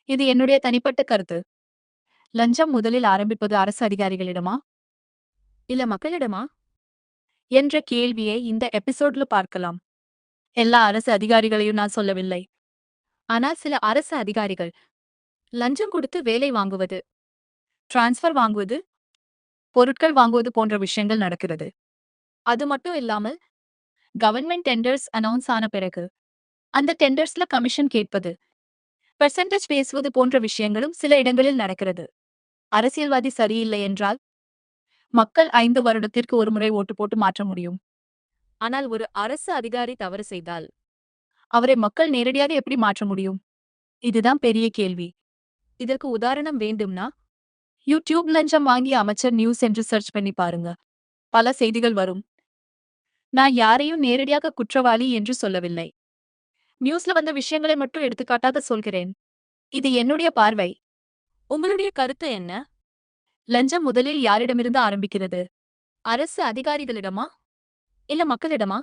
இது என்னுடைய தனிப்பட்ட கருத்து. லஞ்சம் முதலில் ஆரம்பிப்பது அரசு அதிகாரிகளிடமா இல்ல மக்களிடமா என்ற கேள்வியை இந்த எபிசோட்ல பார்க்கலாம். எல்லா அரசு அதிகாரிகளையும் நான் சொல்லவில்லை. ஆனால் சில அரசு அதிகாரிகள் லஞ்சம் கொடுத்து வேலை வாங்குவது, டிரான்ஸ்ஃபர் வாங்குவது, பொருட்கள் வாங்குவது போன்ற விஷயங்கள் நடக்கிறது. அது மட்டும் இல்லாமல் கவர்மெண்ட் டெண்டர்ஸ் அனௌன்ஸ் ஆன பிறகு அந்த டெண்டர்ஸ்ல கமிஷன் கேட்பது, பெர்சன்டேஜ் பேசுவது போன்ற விஷயங்களும் சில இடங்களில் நடக்கிறது. அரசியல்வாதி சரியில்லை என்றால் மக்கள் 5 வருடத்திற்கு ஒரு முறை ஓட்டு போட்டு மாற்ற முடியும். ஆனால் ஒரு அரசு அதிகாரி தவறு செய்தால் அவரை மக்கள் நேரடியாக எப்படி மாற்ற முடியும்? இதுதான் பெரிய கேள்வி. இதற்கு உதாரணம் வேண்டும்னா யூடியூப் லஞ்சம் வாங்கிய அமைச்சர் நியூஸ் என்று சர்ச் பண்ணி பாருங்க. பல செய்திகள் வரும். நான் யாரையும் நேரடியாக குற்றவாளி என்று சொல்லவில்லை. நியூஸ்ல வந்த விஷயங்களை மட்டும் எடுத்துக்காட்டாக சொல்கிறேன். இது என்னுடைய பார்வை. உங்களுடைய கருத்து என்ன? லஞ்சம் முதலில் யாரிடமிருந்து ஆரம்பிக்கிறது? அரசு அதிகாரிகளிடமா இல்ல மக்களிடமா?